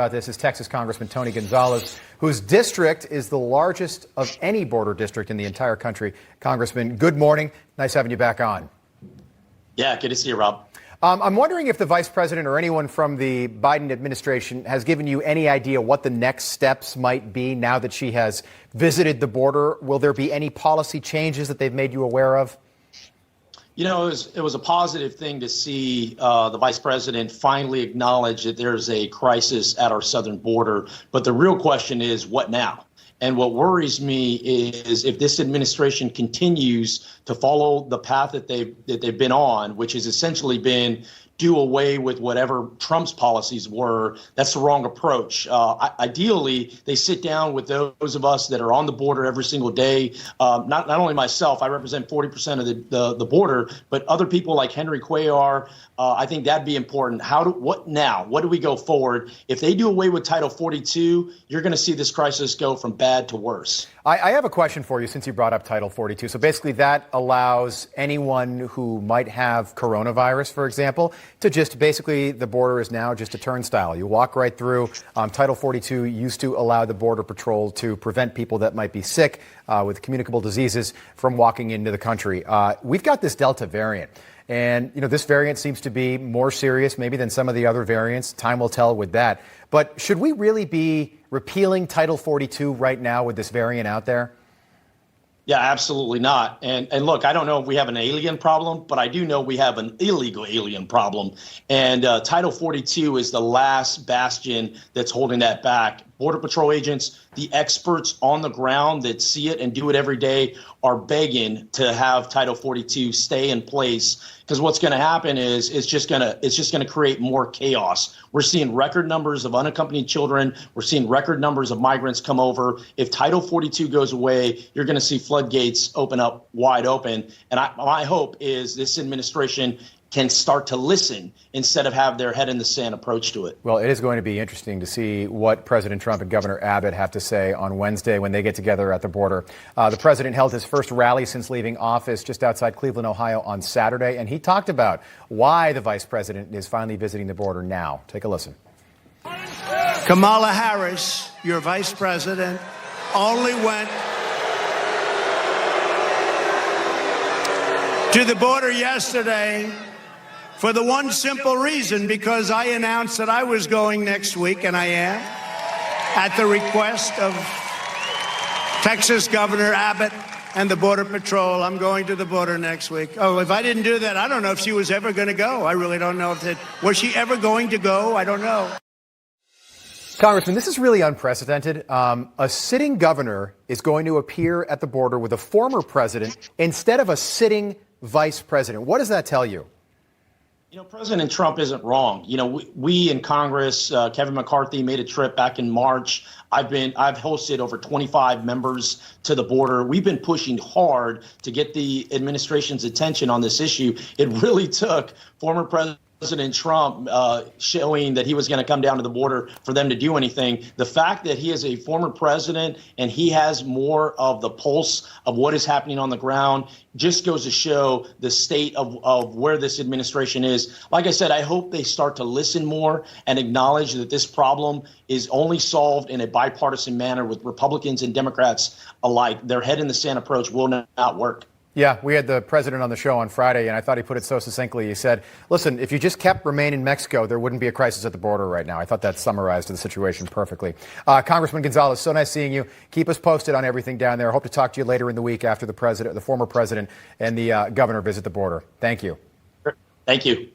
About this is Texas Congressman Tony Gonzales, whose district is the largest of any border district in the entire country. Congressman, good morning. Nice having you back on. Yeah, good to see you, Rob. I'm wondering if the vice president or anyone from the Biden administration has given you any idea what the next steps might be now that she has visited the border. Will there be any policy changes that they've made you aware of? You know, it was a positive thing to see the vice president finally acknowledge that there's a crisis at our southern border. But the real question is, what now? And what worries me is if this administration continues to follow the path that they've been on, which has essentially been do away with whatever Trump's policies were, that's the wrong approach. Ideally, they sit down with those of us that are on the border every single day. Not only myself, I represent 40% of the border, but other people like Henry Cuellar. I think that'd be important. What now? What do we go forward? If they do away with Title 42, you're going to see this crisis go from bad to worse. I have a question for you since you brought up Title 42. So basically that allows anyone who might have coronavirus, for example, to just basically the border is now just a turnstile. You walk right through. Title 42 used to allow the Border Patrol to prevent people that might be sick with communicable diseases from walking into the country. We've got this Delta variant. And, you know, this variant seems to be more serious maybe than some of the other variants. Time will tell with that. But should we really be repealing Title 42 right now with this variant out there? Yeah, absolutely not. And look, I don't know if we have an alien problem, but I do know we have an illegal alien problem. And Title 42 is the last bastion that's holding that back. Border Patrol agents, the experts on the ground that see it and do it every day are begging to have Title 42 stay in place, because what's going to happen is it's just going to create more chaos. We're seeing record numbers of unaccompanied children. We're seeing record numbers of migrants come over. If Title 42 goes away, you're going to see floodgates open up wide open. And my hope is this administration can start to listen instead of have their head in the sand approach to it. Well, it is going to be interesting to see what President Trump and Governor Abbott have to say on Wednesday when they get together at the border. The president held his first rally since leaving office just outside Cleveland, Ohio on Saturday, and he talked about why the vice president is finally visiting the border now. Take a listen. Kamala Harris, your vice president, only went to the border yesterday for the one simple reason, because I announced that I was going next week, and I am, at the request of Texas Governor Abbott and the Border Patrol. I'm going to the border next week. Oh, if I didn't do that, I don't know if she was ever going to go. I really don't know was she ever going to go? I don't know. Congressman, this is really unprecedented. A sitting governor is going to appear at the border with a former president instead of a sitting vice president. What does that tell you? You know, President Trump isn't wrong. You know, we in Congress, Kevin McCarthy made a trip back in March. I've hosted over 25 members to the border. We've been pushing hard to get the administration's attention on this issue. It really took former President Trump showing that he was going to come down to the border for them to do anything. The fact that he is a former president and he has more of the pulse of what is happening on the ground just goes to show the state of where this administration is. Like I said, I hope they start to listen more and acknowledge that this problem is only solved in a bipartisan manner with Republicans and Democrats alike. Their head in the sand approach will not work. Yeah, we had the president on the show on Friday, and I thought he put it so succinctly. He said, listen, if you just kept remaining in Mexico, there wouldn't be a crisis at the border right now. I thought that summarized the situation perfectly. Congressman Gonzales, so nice seeing you. Keep us posted on everything down there. Hope to talk to you later in the week after the former president and the governor visit the border. Thank you. Thank you.